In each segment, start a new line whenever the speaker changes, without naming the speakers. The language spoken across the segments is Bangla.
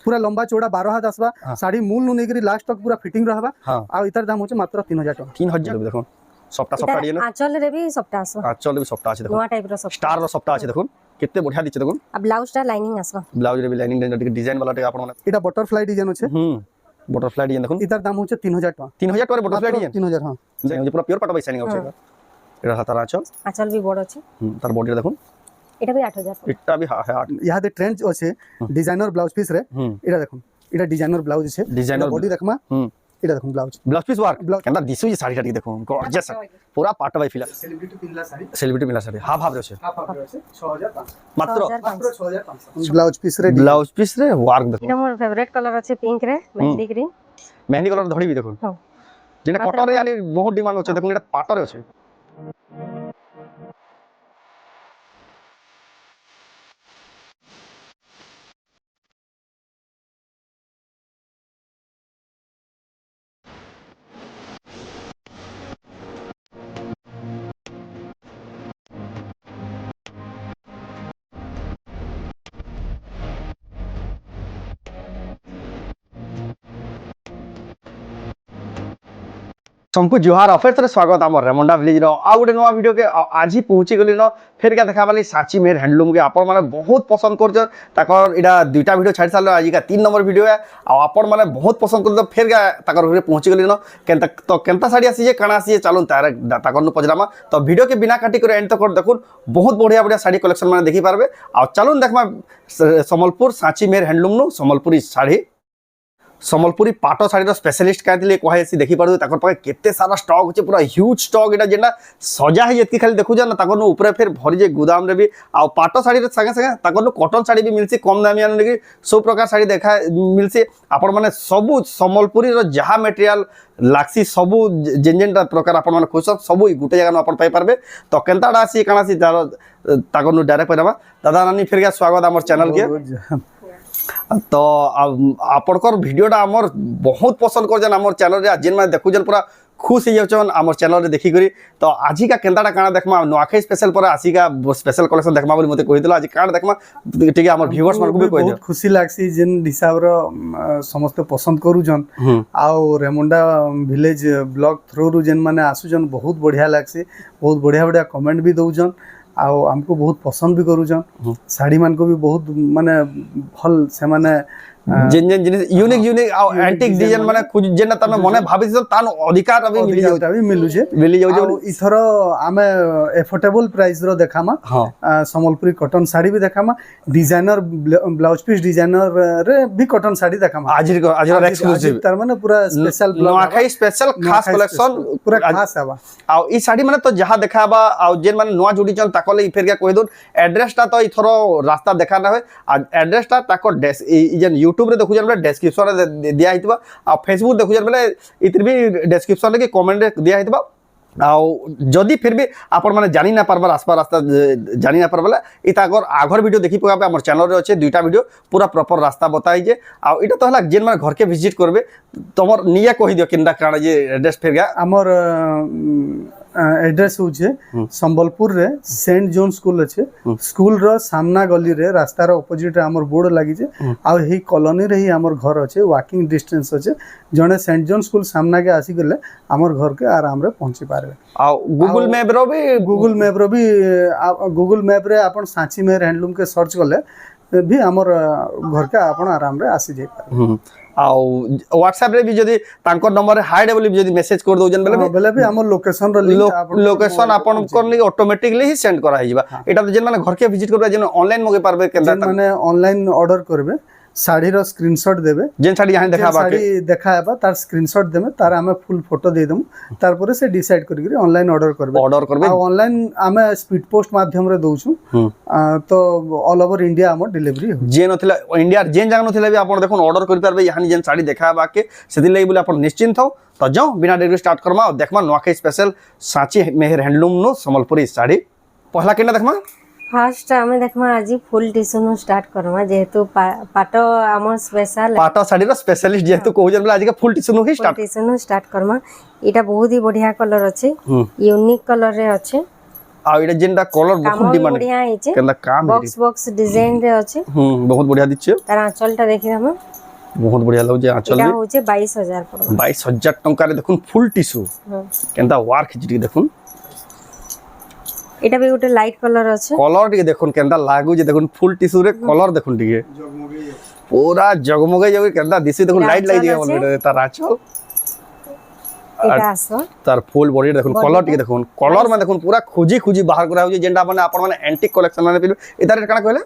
पूरा लंबा चौड़ा 12 हाथ आसबा साड़ी मूल नु नेकरी लास्ट तक पूरा फिटिंग रहबा आ इतर दाम होचे मात्र 3000 टका
3000 देखो सफ्टा सफ्टा डिजाइन
आंचल रे भी सफ्टा आसो
आंचल भी सफ्टा আছে দেখুন
नवा टाइप रो सफ्टा
स्टार रो सफ्टा আছে দেখুন केते बढ़िया दिचे देखुन
अब ब्लाउज टा लाइनिंग आसो
ब्लाउज रे भी लाइनिंग डिजाइन वाला आपण माने
एटा बटरफ्लाई डिजाइन होचे
बटरफ्लाई डिजाइन देखुन
इतर दाम होचे 3000 टका
3000 टका बटरफ्लाई डिजाइन
3000 हां
जे पूरा प्योर पाटा डिजाइन होचे एटा हातार
आंचल भी बड़ अछि
तार बॉडी देखुन
एटा भी 8000
एटा भी है 8
यहाँ दे ट्रेंड होचे डिजाइनर ब्लाउज पीस रे एटा देखुन एटा डिजाइनर ब्लाउज छे
डिजाइनर
बॉडी देखमा एटा देखुन ब्लाउज
पीस वर्क केना दिसु ये साड़ी टाटी देखो गॉर्जियस पूरा पाटा बाई फिला
सेलिब्रिटी पिनला साड़ी
हाफ हाफ रे छे
6500
मात्र
6500 ब्लाउज पीस रे
वर्क देखो
एटा मोर फेवरेट कलर अछि पिंक रे मेहंदी ग्रीन
मेहंदी कलर धड़ी भी देखो जेना कॉटन रे यानी बहुत डिमांड होचे देखो एटा पाटा रे होचे सबको जुहार ऑफर से स्वागत आम रेमुंडा विलेज रो आ गोटे नवा वीडियो के आज ही पहुंची गली न फिर क्या देखा वाली सांची मेहर हैंडलूम के आपण माने बहुत पसंद कर ताकर इडा दुईटा वीडियो छाड़ साल आज का 3 नंबर वीडियो है आ आपण माने बहुत पसंद कर फिर क्या ताकर घरे पहुंची गली न केनता तो केनता साड़ी आसी जे काना आसी जे चलन तार ताकर न पजरामा तो वीडियो के बिना काटी कर एंड तक देखुन बहुत बढ़िया बढ़िया साड़ी कलेक्शन माने देखि पारबे आ चलन देखमा संबलपुर सांची मेहर हैंडलूम नो संबलपुरी साड़ी संबलपुरी पाटो साड़ी स्पेशलिस्ट कहते कहे देखी पारे ताकर पाखे केते सारा स्टॉक होचे पूरा ह्यूज स्टॉक एटा जेना सजा है जति खाली देखु ना ताकर ऊपर फिर भरी जे गोदाम रे भी आ पाटो साड़ी रे संगे संगे ताकर कॉटन साड़ी भी मिलसी कम दामिया ने सब प्रकार साड़ी देखा मिलसी आपण माने सब संबलपुरी रो जहा मटेरियल लाक्सी सब जेन जेन प्रकार आपण माने खोज सब गुटे जगह आपण पाई पारबे तो केनताडा आसी कानासी ताकर डायरेक्ट परामा दादा नानी फिर के स्वागत हमर चैनल के तो आपनकर वीडियोटा हमर बहुत पसंद कर जन हमर चैनल रे जेन माने देखु जन पूरा खुश हो जाचन हमर चैनल रे देखि करी तो आज का केनताटा काना देखमा नोआखे स्पेशल पर आसी का स्पेशल कलेक्शन देखमा बोली मते कहि दिला आज काना देखमा ठीक है हमर व्यूअर्स मन को भी कहि दियो
बहुत खुशी लागसी जेन हिसाब रो समस्त पसंद करू जन आ रेमुंडा विलेज ब्लॉग थ्रू रु जेन माने आसु जन बहुत बढ़िया लागसी बहुत बढ़िया बढ़िया कमेंट भी दउ जन आउ हमको बहुत पसंद भी करू जन साड़ी मान को भी बहुत माने भल से माने
जेन जेन जिनिस यूनिक यूनिक आ एंटिक डिजाइन माने खुज जेन तमे मने भाबि तान अधिकार अभी
मिलु जे इथर आमे एफोर्डेबल प्राइस रो देखामा संबलपुरी कॉटन साड़ी भी देखामा डिजाइनर ब्लाउज पीस डिजाइनर रे भी कॉटन साड़ी देखामा
आज एक्सक्लूसिव
तार माने पूरा स्पेशल
नोआखाई स्पेशल खास कलेक्शन
पूरा खास आबा
आ ई साड़ी माने तो जहा देखाबा आ जेन माने नोआ जोडी चन ताकले फेर क्या कहि दोन एड्रेस ता तो इथरो रास्ता देखा ना होय आ एड्रेस ता ताको जेन यूट्यूब रे देखु जन डिस्क्रिप्शन रे दिया हितबा आ फेसबुक देखु जन बेले इतिर भी डिस्क्रिप्शन रे के कमेंट रे दिया हितबा आ जदी फिर भी आपण माने जानि ना परबा रास्ता रास्ता जानि ना परबा इता अगर आगर वीडियो देखि पकाबे हमर चैनल रे अछि दुईटा वीडियो पूरा प्रॉपर रास्ता बताई जे आ इटा तो हला जेन माने घर के विजिट करबे तमर निया कहि दियो किंदा काना जे एड्रेस फेर गया
हमर एड्रेस होचे संबलपुर रे सेंट जॉन स्कूल अच्छे स्कूल रो सामना गली रे रास्ता रो ऑपोजिट रे हमर बोर्ड लागि जे आ हे कॉलोनी रे ही हमर घर अच्छे वॉकिंग डिस्टेंस अच्छे जने सेंट जॉन स्कूल सामना के आसी गले हमर घर के आराम रे पहुंची पारबे
आ गूगल मैप रो भी
गूगल मैप रे आपण सांची मेहर हैंडलूम के सर्च करले भी हमर घर के आपण आराम रे आसी जाय पारबे
आउ व्हाट्सएप रे भी जदी तांको नंबर हाई लेवल जदी मैसेज कर दो जन
बेले भी हमर लोकेशन रो
लोकेशन आपन करली ऑटोमेटिकली ही सेंड करा हिबा एटा तो जेन माने घर के विजिट करबे जेन ऑनलाइन मगे पारबे केनता
माने ऑनलाइन ऑर्डर करबे साड़ी रो स्क्रीनशॉट देबे
जेन साड़ी यहां देखाबा
साड़ी देखाबा तार स्क्रीनशॉट देबे तार हमें फुल फोटो दे देम तार परे से डिसाइड करी ऑनलाइन ऑर्डर करबे ऑनलाइन हमें स्पीड पोस्ट माध्यम रे दोछु तो ऑल ओवर इंडिया हम डिलीवरी हो
जे नथिला इंडिया जेन जगह नथिला भी आपण देखुन ऑर्डर करि पारबे यहां जेन साड़ी देखाबा के सेति लई बोले आपण निश्चिंत हो तो जाओ बिना देरी स्टार्ट करमा और देखमा नोआखे स्पेशल सांची मेहर हैंडलूम नो संबलपुरी साड़ी पहला केना देखमा
फर्स्ट हमें देखमा आज फुल टिसुनु स्टार्ट करमा जेहेतु पाटो हमर स्पेशल
पाटो साड़ी रो स्पेशलिस्ट जेहेतु कहू जन आज के फुल टिसुनु स्टार्ट
करमा एटा बहुत ही बढ़िया कलर अछि यूनिक कलर रे अछि
ଆଉ ଏଇଟା ଯେନ୍ଟା କଲର ବହୁତ
କାମ ବି
ଡିମାଣ୍ଡ
ବଢିଆ ହେଇଛି
କେନ୍ତା କାମ
ବକ୍ସ ବକ୍ସ ডিজাইন রে ଅଛି
ବହୁତ ବଢିଆ ଦିচ্ছে
ତାର ଆঁଚଲଟା ଦେଖିଦେମୁ
ବହୁତ ବଢିଆ ଲାଗୁଛି ଆଞ୍ଚଲ
এটা
ବି
হচ্ছে 22000 পড়বা
22,000 ଟଙ୍କାରେ ଦେଖୁନ ফুল টিস্যু କେନ୍ତା ୱାର୍କ ହେଇଛି ଟିକେ ଦେଖୁନ
এটা ବି ଗୋଟେ ଲାଇଟ କଲର ଅଛି
କଲର ଟିକେ ଦେଖୁନ କେନ୍ତା ଲାଗୁଛି ଦେଖୁନ ফুল টিস্যୁ ରେ କଲର ଦେଖୁନ ଟିକେ ପୁରା ଜଗମଗାଇ ଯାଉ କେନ୍ତା ଦିଶି ଦେଖୁନ
ଏଇଟା
ଲାଇଟ ଲାଗି
ଆଞ୍ଚଲ
ଯାଉ
ଅଛି।
ତାର ଆଞ୍ଚଲ
এটা আসো
তার ফুল বডি দেখুন কলর টিকে দেখুন কলর মানে দেখুন পুরা খুঁজি খুঁজি বাহার করা হচ্ছে যেটা মানে আপন মানে এন্টিক কালেকশন মানে পিলু এটা রেট কানা কইলে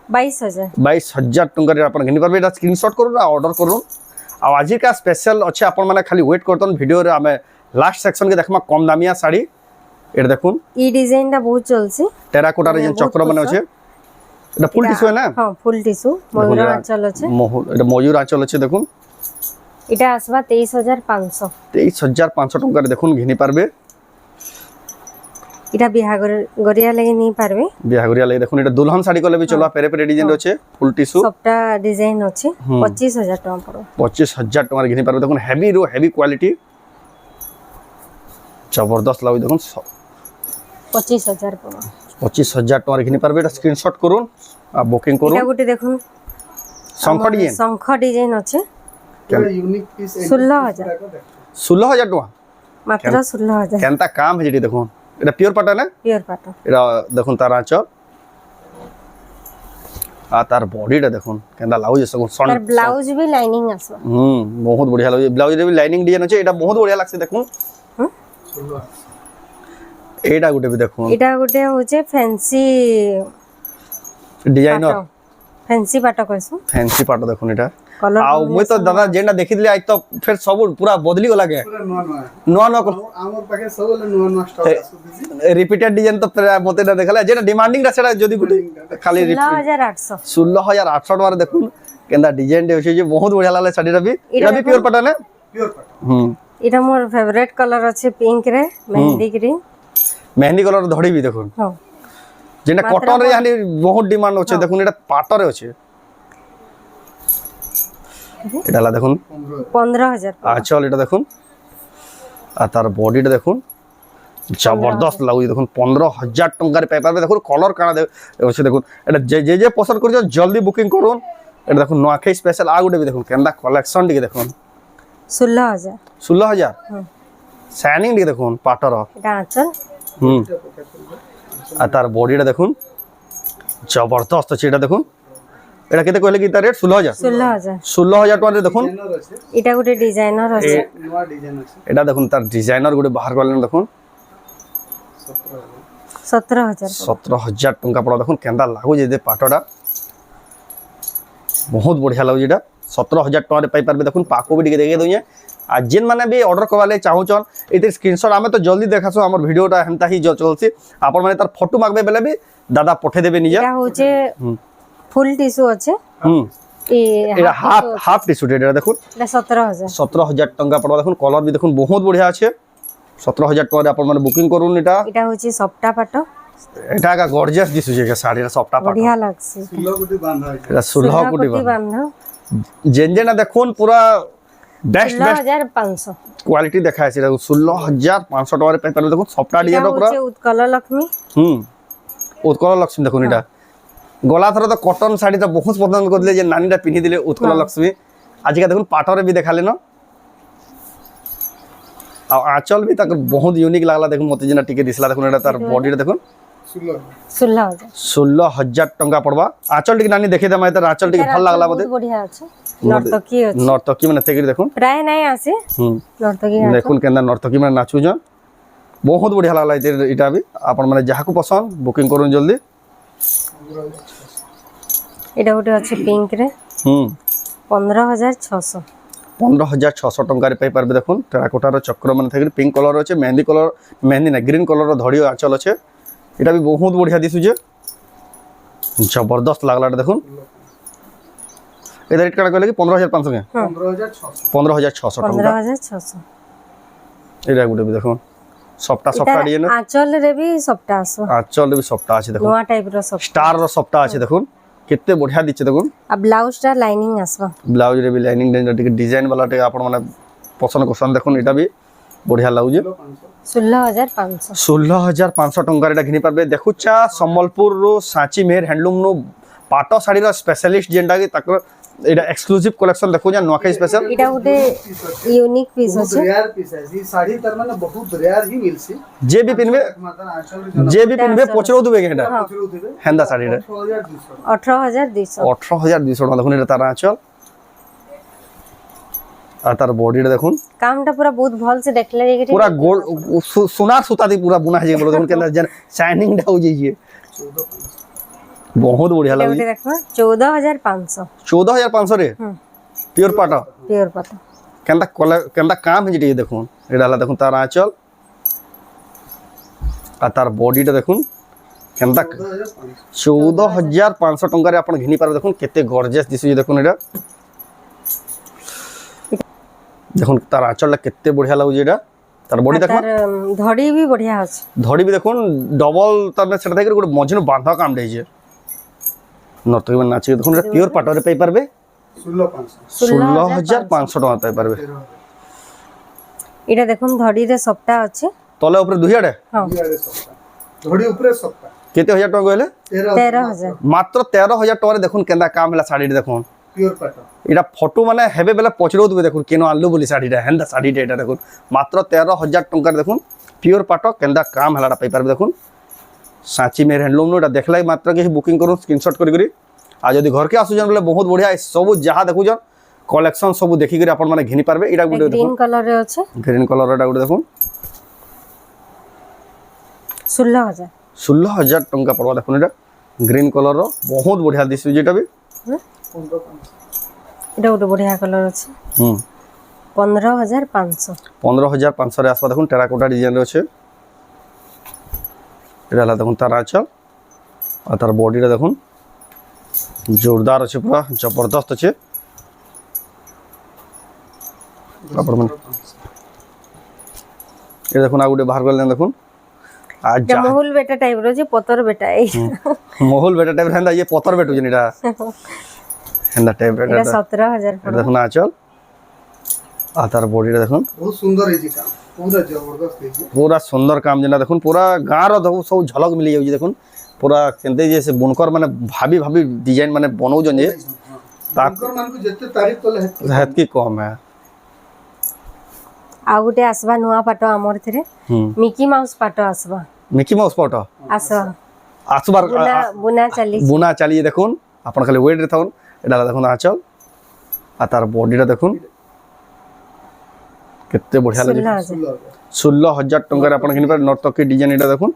22000
22,000 টঙ্কা রে আপন ঘিনি পারবে এটা স্ক্রিনশট করুন আর অর্ডর করুন আর আজি কা স্পেশাল আছে আপন মানে খালি ওয়েট করতন ভিডিও রে আমি লাস্ট সেকশন কে দেখমা কম দামিয়া শাড়ি এটা দেখুন
এই ডিজাইনটা বহুত চলছে
টেরাকোটা রে যে চক্র মানে আছে এটা ফুল টিস্যু না
হ্যাঁ ফুল টিস্যু ময়ূর আঁচল আছে
এটা ময়ূর আঁচল আছে দেখুন
এটা আসবা 23500
23,500 টঙ্কা রে দেখুন ঘিনি পারবে
এটা বিহা গরিয়া লাগি নি পারবে
বিহাগুরিয়া লাগে দেখুন এটা দুলহন শাড়ি কলে বি চলবা পেরে পেরে ডিজাইন আছে ফুল টিস্যু
সবটা ডিজাইন আছে 25000 টাকা পড়ো
25,000 টাকার ঘিনি পারবে দেখুন হেভি রো হেভি কোয়ালিটি জবরদস্ত লাগুছে দেখুন
25000 পড়ো
25,000 টাকার ঘিনি পারবে এটা স্ক্রিনশট করুন আর বুকিং করুন
এটা গুটি দেখুন
শঙ্খ ডিজাইন
শঙ্খ ডিজাইন আছে
यूनिक पीस
16000
16,000 টাকা
মাত্র 16000
কেনতা কাম হেজি দেখুন এটা পিওর পাটা না
পিওর পাটো
এটা দেখুন তার আঁচল আর তার বডিটা দেখুন কেনতা লাগুছে সব
তার ব্লাউজ বি লাইনিং আসবা
বহুত বঢ়িয়া লাগুছে ব্লাউজ রে বি লাইনিং ডিজাইন আছে এটা বহুত বঢ়িয়া লাগছে দেখুন এইটা গুটে বি দেখুন
এটা গুটি হচ্ছে ফ্যান্সি
ডিজাইনর
ফ্যান্সি পাটো কইছো
ফ্যান্সি পাটা দেখুন এটা
কলর
আউ মুই তো দাদা যেটা দেখিলি আজ তো ফের সব পুরা বদলি গলা কে
पूरा नुआ नुआ
নয়া নয়া
आमर पाके सब नुआ नुआ स्टॉक आसुदिसी
রিপিটেড ডিজাইন তো মতে না দেখালে যেটা ডিমান্ডিং রা সেটা যদি গুটি খালি
16800
16,800 টাকা দেখুন কেনতা ডিজাইন দে হচ্ছে যে বহুত বঢ়িয়া লাগলে শাড়িটা বি এটা বি পিওর পাটা না
प्योर पाटा
এটা মোর ফেভারিট কালার আছে পিঙ্ক রে মেহেন্দি গ্রিন
মেহেন্দি কলর ধড়ি বি দেখুন
হ্যাঁ
যেটা কটন রে জানি বহুত ডিমান্ড হচ্ছে দেখুন এটা পাটরে আছে এটা লা দেখুন
15000
আঁচল এটা দেখুন আর তার বডিটা দেখুন জবরদস্ত লাগুছে দেখুন 15,000 টাকার পাই পারবে দেখুন কলর কানা হচ্ছে দেখুন এটা যে যে পছন্দ করছে জলদি বুকিং করুন এটা দেখুন নোয়াখাই স্পেশাল আর গোটে দেখুন কেন্দা কলেকশন টিকে দেখুন
16000
16,000 শাইনিং টিকে দেখুন পাটর
এটা আঁচল
আর তার বডিটা দেখুন জবরদস্ত আছে এটা দেখুন এটা কেতে কইলে কি তার রেট 16,000
16000
16,000 টাকা দেখুন
डिजाइनर আছে
এটা গুটি ডিজাইনার আছে
नुआ डिजाइन আছে
এটা দেখুন তার ডিজাইনার গোটে বাহার করলেন দেখুন
17000
17,000 টাকা পড়া দেখুন কেন্দা লাগুছে যে পাটটা বহুত বঢ়িয়া লাগুছে এটা 17,000 টাকা পাই পারবে দেখুন পাকো বি টিকে দেখে দউছে আর যেন মানে বি অর্ডর করবালে চাহুছন এতে স্ক্রিনশট আমি তো জলদি দেখাছো আমার ভিডিওটা হেনতা হি চলছে আপন মানে তার ফটো মাগবে বেলে বি দাদা পঠে দেবে নিজে
এটা হচ্ছে ফুল টিস্যু আছে
এটা হাফ টিস্যু এটা দেখুন
এটা 17000
17,000 টাকা পড়া দেখুন কলর বি দেখুন বহুত বঢ়িয়া আছে 17,000 টাকা আপন মানে বুকিং করুন এটা
এটা হচ্ছে সফটা পাটো
এটা একটা গর্জিয়াস দিছুছে শাড়িটা সফটা পাট
বঢ়িয়া লাগছে
सुलो गुटी बांधा है
এটা 16 কোটি
কোটি বান্ধা
যেন দেখুন পুরা বেস্ট
16500
কোয়ালিটি দেখা আছে এটা 16,500 টাকার পাই পারবে দেখুন সফটা
এটা
ডিজাইন পুরা
হচ্ছে উৎকল লক্ষ্মী
উৎকল লক্ষ্মী দেখুন এটা গলা থর তো কটন শাড়িটা বহুত পছন্দ করলে যে নানিটা পিন্ধি দিলে উৎকল লক্ষ্মী আজকে দেখুন পাটরে বি দেখালে না আর আঁচল বি তাকে বহুত ইউনিক লাগলা দেখুন মতে যেটা টিকে দিছিলা দেখুন এটা তার বডিটা দেখুন
16000
16,000 টাকা পড়বা আঁচল টিকে নানি দেখে দেমা তার আঁচল টিকে ভালো লাগলা মতে
বঢ়িয়া আছে নর্তকী আছে
নর্তকী মানে থেকে দেখুন
প্রায় নাই আছে নর্তকী
দেখুন কেন্দা নর্তকী মানে নাচুছ বহুত বঢ়িয়া লাগলা এটা বি আপন মানে যাহাকু পছন্দ বুকিং করুন জলদি
এটা ওটা আছে পিঙ্ক রে 15600
15,600 টাকার পাই পারবে দেখুন টেরাকোটার চক্র মানে থাকে পিঙ্ক কলর আছে মেহেন্দি কলর মেহেন্দি না গ্রিন কলর ধড়িও আঁচল আছে এটা বি বহুত বঢ়িয়া দিছুছে জবরদস্ত লাগলা দেখুন এটা রেট কাটা কইলে কি 15,500 কে
15600
15,600 টাকা
15600
এটা গুটে বি দেখুন সফটা ডিজাইন
আঁচল রে বি সবটা আছে
আঁচল বি সফটা আছে দেখুন
নোয়া টাইপ র সব
স্টার র সফটা আছে দেখুন কেতে বঢ়িয়া দিচ্ছে দেখুন
আর ব্লাউজটা লাইনিং আসবা
ব্লাউজ রে বি লাইনিং ডিজাইন वाला टे आपण माने पसंद करसन देखुन एटा भी बढ़िया लागुजे
500
16,500
16,500 टंकार एटा घिनी पारबे देखुचा संबलपुर रो सांची मेहर हैंडलूम नो पाटो साड़ी रो स्पेशलिस्ट जेंडा कि ताकर एटा एक्सक्लूसिव कलेक्शन देखु जा नुआखाई स्पेशल
এটা গোটে ইউনিক পিস
बहुत
আছে
रेयर पीस है जी साड़ी तर माने बहुत रेयर ही मिलसी
जे भी पिनबे
माता आंचल रे
जे भी पिनबे पचरो दुबे केटा
जरूर देबे
हेंदा साड़ी रे
1200
18,200
18,200 टका देखुन एटा तार आंचल आ तार बॉडी रे देखुन
কামটা পুরা বহুত ভাল সে দেখলে যে
पूरा गोल्ड सोनार सूता दी पूरा बुना है बोलो देखुन के अंदर शाइनिंग डा हो जाइए बहुत बढ़िया
এটা
लगे
গোটে দেখো 14,500
14,500 रे प्योर पाटा
পিওর পাতা
केंदा काम है जी देखुन एडा हला देखुन तार आंचल आ तार बॉडी टा देखुन केंदा 14,500 टंका रे आपण घिनी पार देखुन केते गॉर्जियस दिसु देखुन एडा देखुन तार आंचल केते बढ़िया लागु एडा तार बॉडी देखुन
তার ধড়ি भी बढ़िया আছে
धड़ी भी देखुन डबल तार सेटा थाके गोटे मझिन बांधा काम दे जे नर्तकी में नाची देखुन एटा प्योर पाटा रे पाई पारबे
16,500
16,500 टका पाई पारबे
এটা দেখুন ধড়ি রে সবটা আছে
तले ऊपर दुहियाडे
হ্যাঁ
इयाडे सप्ताह धोड़ी ऊपरे सप्ताह
केते हजार टका कहले
13,000
मात्र 13,000 टका रे देखुन केंदा काम हला साड़ी रे देखुन
प्योर पाटा
एटा फोटो माने हेबे बेला पचरो दुबे देखुन केनो आलू बोली साड़ी रे हेंदा साड़ी रे एटा देखुन मात्र 13,000 टका देखुन प्योर पाटो केंदा काम हलाडा पाई पारबे देखुन सांची मेर हैंडलूम नो एटा देखलाई मात्र के बुकिंग करू स्क्रीनशॉट करी करी आ जदी घर के आसु जन बोले बहुत बढ़िया सब जहा देखु जन कलेक्शन सब देखि करी आपण माने घिनी पारबे एटा गुडे
গ্রিন কালার রে আছে
ग्रीन कलर एटा गुडे देखुन
16,000
16,000 टंका पड़वा देखुन एटा ग्रीन कलर रो बहुत बढ़िया दिसु जेटा भी
15,500
এটা গোটে बढ़िया कलर আছে 15,500
15,500 रे आसपा देखुन टेराकोटा डिजाइन रे छे एटा हला देखुन तार आंचल आ तार बॉडी रे देखुन जोरदार अच्छे पूरा जबरदस्त अच्छे ये देखुन आ गुटे बाहर करले देखुन आज
এটা মহুল বেটা টাইপ র যে পতর বেটা এই
मोहल बेटा टाइप रहंदा ये पत्थर बेटू जन एटा हेंदा टाइप
এটা
बेटा
17,000 পড়বে
देखुन आंचल आ तार बॉडी रे देखुन
बहुत सुंदर है जी काम पूरा जबरदस्त है जी
पूरा सुंदर काम जेना देखुन पूरा गाँ रो देखु सब झलक मिली जाउजी देखुन पूरा केनते जे से बुनकर माने भाभी भाभी डिजाइन माने बनौ जन जे
ताकर मान को जत्ते तारीफ कले
हेत की कम है
ଆଉ ଗୋଟେ আসবা ନୂଆ ପାଟ ଆମର ଥିରେ ମିକି ମାଉସ ପାଟ আসবা
मिकी माउस फोटो
আসবা
आसबार
ବୁନା ବୁନା ଚାଲି
बुना चलिए देखुन अपन खाली वेट रे थाउन एडा देखुन आंचल आ तार बॉडी रे देखुन केते बढ़िया लागे
16,000
16,000 टंका रे अपन घिनि पर नर्तकी डिजाइन एडा देखुन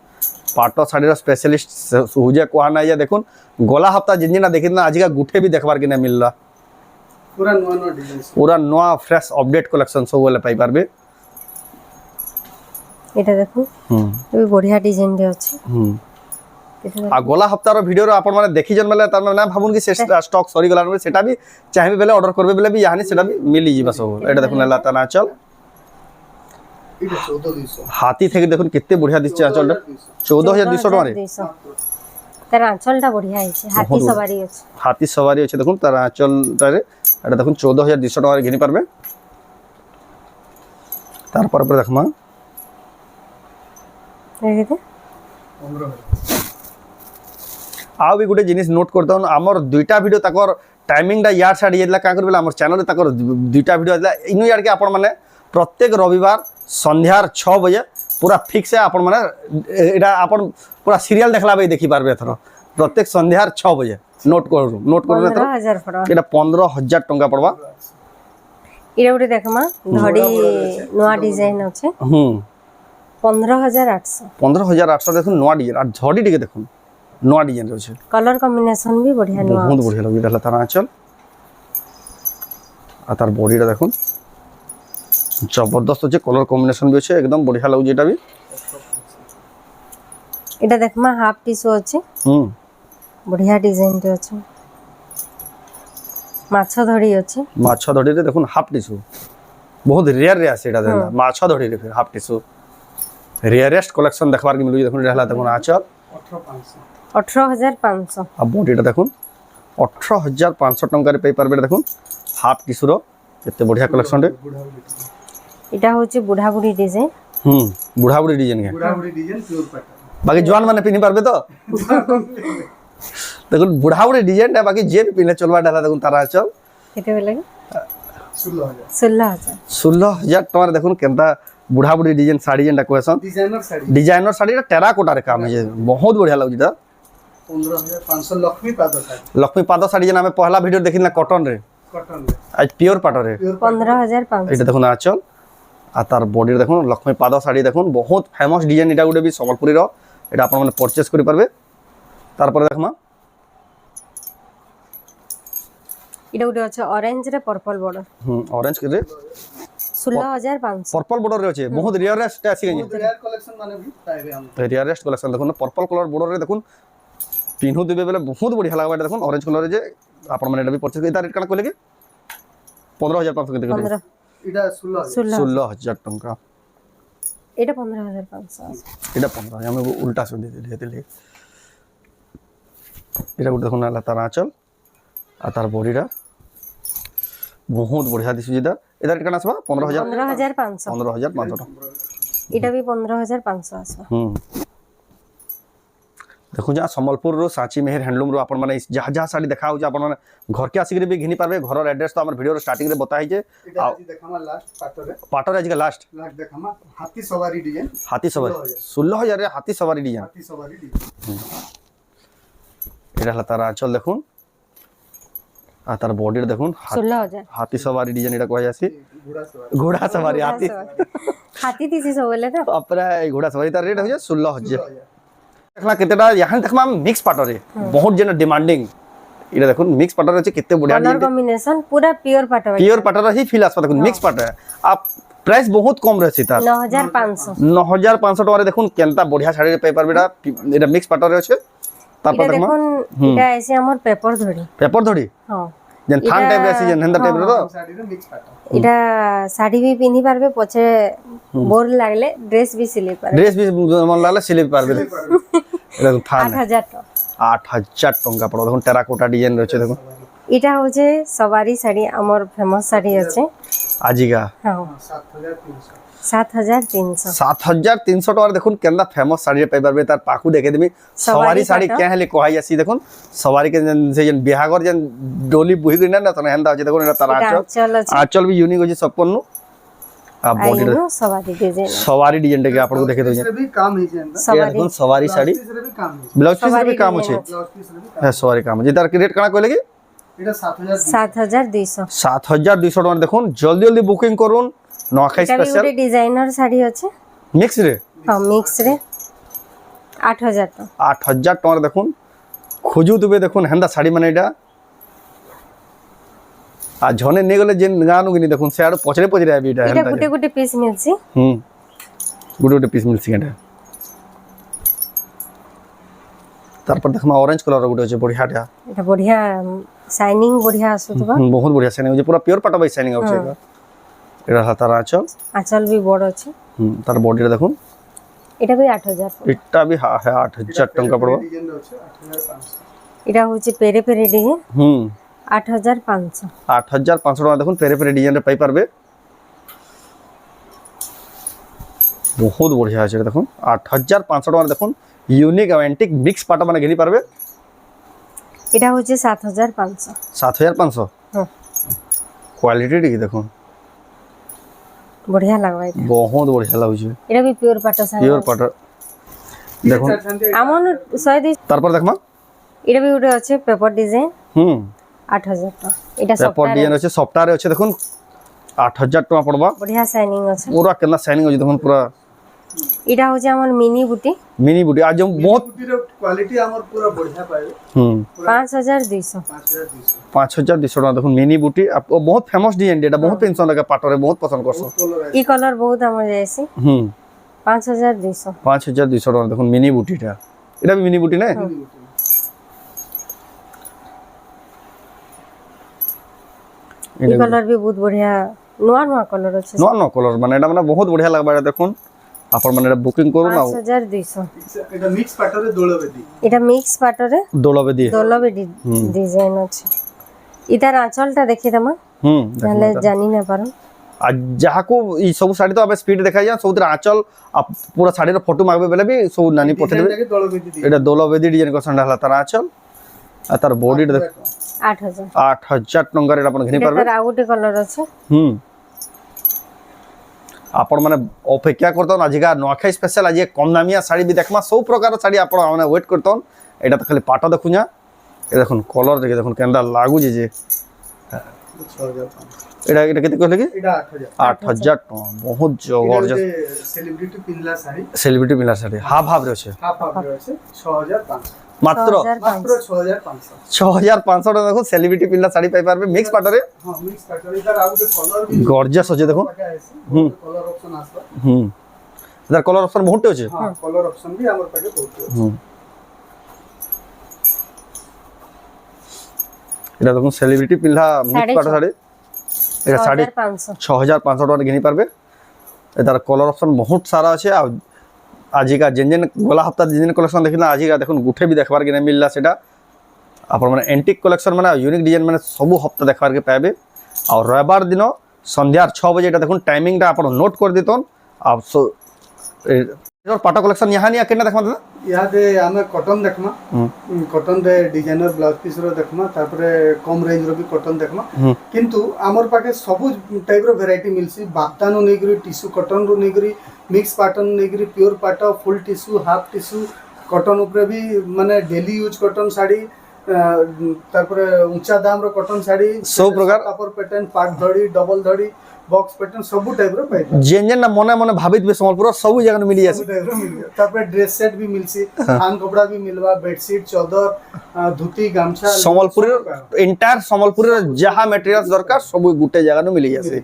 पाटो साड़ी रो स्पेशलिस्ट सुहुजे कोहा ना या देखुन गोला हफ्ता जिनजिना देखिना आज का गुठे भी देखबार के ना मिलला
पूरा नवा नवा डिजाइन
पूरा नया फ्रेश अपडेट कलेक्शन सब वाले पाई पारबे
এটা দেখুন এই বঢ়িয়া ডিজাইন রে আছে
आ गोला हफ्तार वीडियो आपण माने देखि जन बेले तार ना भाबुन कि स्टॉक सरी गला सेटा भी चाहे बेले ऑर्डर करबे बेले भी यानी सेटा भी मिली जीबा सब एटा देखुन ला ता नाचल
इटा 14,200
हाथी থেকে দেখুন কেতে বঢ়িয়া দিচ্ছে আঁচলটা 14,200 টাকা রে
200 তার আঁচলটা বঢ়িয়া আছে হাতি সবারি আছে
হাতি সওয়ারি আছে দেখুন তার আঁচলটা রে এটা দেখুন 14,200 টাকা রে ঘিনি পারবে তারপর পরে দেখমা
দেখতে
15,000
आउ भी गोटे जिनिस नोट करता हूँ आमर दुईटा वीडियो ताकर टाइमिंगटा यार छाड़ी जाइला का करबेला हमर चैनल रे ताकर दुईटा वीडियो आइला इनु यार के आपण माने प्रत्येक रविवार संध्यार 6 बजे पूरा फिक्स है आपण माने एटा आपण पूरा सीरियल देखला बे देखि पारबे एथरो प्रत्येक संध्यार 6 बजे नोट करू एथरो
15,000 পড়বা
एटा 15,000 टंका पड़वा
এটা গোটে দেখমা ধড়ি নয়া ডিজাইন আছে 15,800
15,800 देखुन नवा डिजाइन आ झड़ी टिके देखुन नवा डिजाइन रे छै
कलर कॉम्बिनेशन भी बढ़िया नया
बहुत बढ़िया लगी रहला तार आंचल आ तार बॉडी रे देखुन जबरदस्त होचे कलर कॉम्बिनेशन भी होचे एकदम बढ़िया लागु जेटा भी
এটা দেখমা হাফ টিস্যু আছে बढ़िया डिजाइन रे আছে মাছ ধড়ি আছে
माछ धड़ी रे देखुन हाफ टिश्यू बहुत रेयर रे आसे एटा देना माछ धड़ी रे फिर हाफ टिश्यू रेयरेस्ट कलेक्शन देखबार के मिलु देखुन रहला देखुन आंचल
18,500
आ बॉडीटा देखुन 18,500 टंका रे पे पारबे देखुन हाफ टिश्यू रो केते बढ़िया कलेक्शन रे
এটা হচ্ছে বুড়া বুড়ি ডিজাইন
বুড়া বুড়ি ডিজাইন কে
বুড়াবুড়ি ডিজাইন পিওর পাটন
বাকি জোয়ান মানে পিনি পারবে তো দেখুন বুড়া বুড়ি ডিজাইনটা বাকি যে পিনে চলবা ডালা দেখুন তারা আঁচল
কেতে বেলে
16000
16000
16,000 টাকার দেখুন কেনতা বুড়া বুড়ি ডিজাইন শাড়ি যেটা কয়েছন
ডিজাইনার শাড়ি
ডিজাইনর শাড়িটা টেরাকোটার কাম হয়েছে বহুত বঢ়িয়া লাগুছে এটা
15500 লক্ষ্মী পাদ শাড়ি
লক্ষ্মী পাদ শাড়ি যেন আমি পহলা ভিডিও দেখিল না কটন রে
কটন রে
আজ পিওর পাটরে
পিওর
15500
এটা দেখুন আঁচল আর তার বডির দেখুন লক্ষ্মী পাদ শাড়ি দেখুন বহুত ফেমস ডিজাইন এটা গোটে বি সম্বলপুরীর এটা আপনার মানে পরচেস করে পারবে তারপরে দেখমা
এটা গুଟେ আছে অরেঞ্জ রে পর্পল বর্ডর
অরেঞ্জ রে
16500
পর্পল বর্ডর রে আছে বহুত রিয়ারেস্ট আছে গেছে
রেয়ার কালেকশন মানে भी পাইবে हम
রিয়ারেস্ট কালেকশন দেখুন পর্পল কালার বর্ডর রে দেখুন পিনহু দেবে বেলে বহুত বঢ়িয়া লাগবে এটা দেখুন অরেঞ্জ কালার যে আপনার মানে এটা বি পরচেস এটা রেট কানা কইলে কি 15500 কেতে
15
এটা 16000
16000 টাকা
এটা 15500
এটা 15 আমি উল্টা শুনে দিলে এটা গোটে দেখুন আলা তার আঁচল আর তার বডিটা বহুত বঢ়িয়া দিছে যেটা এটা রেট কানা আসবা 15500
15500
টাকা
এটা भी 15500 আছে
দেখুন যা সম্বলপুর সাঁচি মেহের হ্যান্ডলুম রো আপন মানে যাহা যাহা শাড়ি দেখা হচ্ছে আপন মানে ঘরকে আসিকি বি ঘিনি পারবে ঘরের এড্রেস তো আমার ভিডিওর স্টার্টিং রে বতা হইছে
এটা আজি দেখামা লাস্ট পাটরে
পাটর আজকে লাস্ট
দেখামা হাতি সওয়ারি ডিজাইন
হাতি সবারি 16000 রে হাতি সবারি ডিজাইন
হাতি সওয়ারি ডিজাইন
এটা হলো তার আঁচল দেখুন আর তার বডির দেখুন
16000
হাতি সবারি ডিজাইন এটা কয়া যাচ্ছে
ঘোড়া সওয়ারি
ঘোড়া সবারি হাতি
হাতি দিছি সবলে তো
अपरा घोड़ा सवारी तार रेट हो 16000 देखला केतेटा यहां देखमा मिक्स पाटर है बहुत जन डिमांडिंग इरा देखुन मिक्स पाटर আছে কেতে বড়িয়া
कलर कॉम्बिनेशन पूरा प्योर पाटो
प्योर पाटर ही फील आसपा देखुन मिक्स पाटर आप प्राइस बहुत कम रहছে তার
9500
9500 টাকা দেখুন কেনতা বড়িয়া শাড়ি পেপার বেটা এটা মিক্স পাটর আছে তারপর
এটা
দেখুন
দেখুন এটা এসে আমার পেপার ধরি
পেপার ধরি
হ্যাঁ
যেন থান টাইপ আছে যেন হেন্দা টাইপ রে তো
শাড়ি রে মিক্স পাটন
এটা শাড়ি भी পিনি পারবে পছে বোর লাগলে ড্রেস भी সিলাই পারবে
ড্রেস বি মন লাগলে সিলিপ পারবে এটা থান
8000 টাকা
8000 টাকা পড়ো দেখুন টেরাকোটা ডিজাইন রয়েছে দেখুন
এটা হচ্ছে সবারি শাড়ি আমার ফেমাস শাড়ি আছে
আজিগা
হ্যাঁ
7300
7300
টাকা দেখুন কেনদা ফেমাস শাড়ি পাই পারবে তার পাখু দেখে দিবি সওয়ারি শাড়ি কে হেলে কহাই আসি দেখুন সওয়ারি কে যে বিহাগর যে ডলি বুহি গই না তনে হেন্দা আছে দেখুন এটা তার আঁচল
চল আছে
আঁচল भी यूनिक আছে সম্পূর্ণ আর বডি
আইনো সবারি ডিজাইন
সওয়ারি ডিজাইনটাকে আপনাকে দেখে দেই
রে भी काम है जे अंदर
ये দেখুন সওয়ারি শাড়ি
পিস রে भी काम है
ব্লাউজ পিস রে भी काम আছে
ब्लाउज पीस रे भी
হ্যাঁ সওয়ারি কাম আছে তার রেট কানা কইলে কি
এটা 7200
7200
7200 টাকা দেখুন জলদি জলদি বুকিং করুন নখাই
এটা भी
স্পেশাল
ଗୋଟେ ডিজাইনার শাড়ি আছে
মিক্স রে
হ্যাঁ মিক্স রে 8000 টাকা
8000 টাকা দেখুন খুঁজু তুবে দেখুন হেন্দা শাড়ি মানে এটা আর ঝনে নিয়ে গেলে যে গানু কিনি দেখুন সে আর পছরে পছরে আবি এটা
এটা গুটে গুটে পিস মিলছি
গুড গুড পিস মিলছি এটা তারপর দেখমা অরেঞ্জ কালার গুটে আছে বড়িয়াটা
এটা বঢ়িয়া শাইনিং বঢ়িয়া আসুতবা
বহুত বড়িয়া শাইনিং আছে পুরো পিওর পাটা বাই শাইনিং আছে এটা হাতার আঁচল
আঁচল भी বড় আছে
তার বডিটা দেখুন
এটা भी 8000
এটা भी হ্যাঁ 8000 টাকা পড়বে
ডিজাইন আছে 8500
এটা হচ্ছে পেরে পেরে ডিজাইন 8500
8500 টাকা দেখুন পেরে পেরে ডিজাইন পাই পারবে বহুত বড়িয়া আছে এটা দেখুন 8500 টাকা দেখুন ইউনিক অ্যান্টিক মিক্স পাটা মানে ঘিনি পারবে
এটা হচ্ছে 7500
7500
হ্যাঁ
কোয়ালিটি কি দেখুন
বঢ়িয়া লাগবে এটা
বহুত বড়িয়া লাগুছে
এটা भी পিওর পাটো শাড়ি
পিওর পাটা দেখুন
আমন 100
তারপর দেখমা
এটা भी ଗୋଟେ আছে পেপার ডিজাইন 8000 টাকা এটা
পেপার
সফটওয়্যার
ডিজাইন আছে সফটওয়্যার আছে দেখুন 8000 টাকা পড়বা
বঢ়িয়া শাইনিং আছে
পুরা কেনা শাইনিং আছে দেখুন পুরা
এটা হচ্ছে আমার মিনি বুটি
মিনি বুটি আজ বহুত
বুটির কোয়ালিটি আমার পুরো বঢ়িয়া পাইবে
5200
5200
5200 টাকা দেখুন মিনি বুটি বহুত ফেমাস ডিজাইন এটা বহুত পেনশন লাগে পাটরে বহুত পছন্দ করছো
কলর আছে
ই কালার বহুত আমার যাইছে 5200
5200 টাকা দেখুন মিনি বুটিটা এটা মিনি বুটি না
ই কালার भी বহুত বঢ়িয়া নোয়া নোয়া কালার আছে
নো নো কলর মানে এটা মানে বহুত বঢ়িয়া লাগবে এটা দেখুন আপন মানে এটা বুকিং করুন আর
5200
এটা মিক্স পাটরে দোলবে দি
এটা মিক্স পাটরে
দোলবে দিয়ে
দোলবে ডিজাইন আছে ইতার আঁচলটা দেখি দমা তাহলে জানি না পারো
আর যাহাকু এই সব শাড়ি তো আমি স্পিড দেখাই যা সবুরে আঁচল পুরা শাড়ির ফটো মাগবে বেলে বি সব নানি পঠাই দেবে
ডিজাইনটাকে দলবেদি দিয়ে
এটা দোলবেদি ডিজাইন করছন্ডা হলা তার আঁচল আর তার বডিটা দেখ
8000
8000 টঙ্কার এটা আপন ঘিনি পারবে
এটার ଆଉ ଗୋଟେ କଲର ଅଛି
ଆପଣ ମାନେ ଅପେକ୍ଷା କରିତନ୍ ଆଜିକା ନୂଆଖାଇ ସ୍ପେଶାଲ ଆଜି କମ୍ ଦାମିଆ ଶାଢ଼ୀ ବି ଦେଖମା ସବୁ ପ୍ରକାର ଶାଢ଼ୀ ଆପଣ ମାନେ ୱେଟ୍ କରିତନ୍ ଏଇଟା ତ ଖାଲି ପାଟ ଦେଖୁଛା ଏ ଦେଖୁନ୍ କଲର ଦେଖି ଦେଖୁନ୍ କେନ୍ତା ଲାଗୁଛି ଯେ
6500
এটা এটা কেতে কইলে কি
এটা 8000
8000 টাকা বহুত জবরদস্ত
সেলিব্রিটি পিনলা শাড়ি
সেলিব্রিটি মিলার শাড়ি হাফ হাফ রে আছে
হাফ হাফ রে আছে 6500
মাত্র
6500
6500 টাকা দেখো সেলিব্রিটি পিনলা শাড়ি পাই পারবে মিক্স পাটরে
হ্যাঁ মিক্স কাটরি তার আউ যে কলর भी
গর্জিয়াস আছে দেখো
কলর অপশন আসবে
এটার কলর অপশন বহুত আছে
হ্যাঁ কলর অপশন भी আমার পাকে বহুত আছে
এটা দেখুন সেলিব্রিটি পিনলা মিক্স পাট শাড়ি এটা শাড়ি
6500
6500 টাকা ঘিনি পারবে এটার কলর অপশন বহুত সারা আছে আর আজিকা যেন যেন গলা হপ্তা যেন কলেকশন দেখিলা আজিকা দেখুন গুঠে বি দেখবার কে না মিললা সেটা আপন মানে এন্টিক কলেকশন মানে यूनिक ডিজাইন মানে সবু হপ্তা দেখবার কে পাবে আর রবিবার দিন সন্ধ্যা 6 বাজে এটা দেখুন টাইমিংটা আপন নোট করে দিতন আর এর পাটা কলেকশন ইহা নিয়া কেনা দেখবা দাদা
ইয়াদে আমি কটন দেখমা কটন রে ডিজাইনার ব্লাউজ পিস रो देखमा तापरे कम रेंज रो भी कटन देखमा किंतु हमर पाके सबु टाइप रो वैरायटी मिलसी बातानो नेगरी टिश्यू कटन रो नेगरी मिक्स पैटर्न नेगरी प्योर पाटा full tissue half tissue cotton ऊपर भी माने डेली यूज कटन साड़ी तापरे ऊंचा दाम रो कटन साड़ी
सब प्रकार
अपर पैटर्न पार्ट धड़ी डबल धड़ी बॉक्स पैटर्न सब टाइप रो पाइ
जेन जेन ना मने मने भाबित बे संबलपुर सब जगह मिली जासे
टाइप रो मिल तापरे ड्रेस सेट भी मिलसी खान कपड़ा भी मिलवा बेडशीट चादर धोती गामछा
संबलपुर एंटायर संबलपुर जहा मटेरियल्स दरकार सब गुटे जगह नु मिली जासे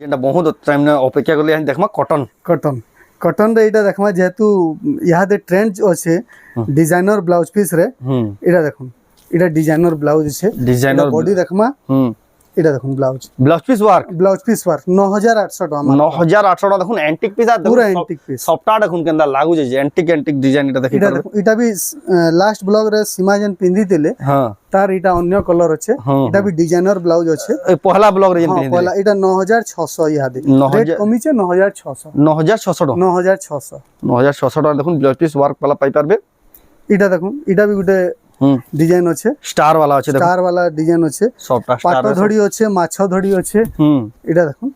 जेंटा बहुत टाइम ने अपेक्षा करले देखमा कॉटन
कटन कटन रे इटा देखमा जेतु यहाँ दे ट्रेंड আছে ডিজাইনার ব্লাউজ পিস রে এটা দেখুন এটা ডিজাইনার ব্লাউজ আছে
ডিজাইনার
বডি দেখমা এটা দেখুন ব্লাউজ
ব্লাউজ পিস ওয়ার্ক
9800 টাকা
9800 টাকা দেখুন এন্টিক পিস আর
পুরো এন্টিক পিস
সফটটা দেখুন কেনটা লাগু যে এন্টিক ডিজাইন এটা দেখি
এটা দেখুন এটা भी লাস্ট ব্লগ রে সীমা যেন পিন্ধি দিলে
হ্যাঁ
তার এটা অন্য কালার আছে এটা भी ডিজাইনার ব্লাউজ আছে
এই পহলা ব্লগ রে যেন
হ্যাঁ পহলা এটা 9600 ইহাদে রেট কমিছে 9600
9600 টাকা
9600
9600 টাকা দেখুন ব্লাউজ পিস ওয়ার্ক वाला পাই পারবে
এটা দেখুন এটা भी গুটে ডিজাইন আছে
স্টার वाला আছে দেখুন
স্টার वाला ডিজাইন আছে
সবটা স্টার
পাট ধড়ি আছে মাছ ধড়ি আছে এটা দেখুন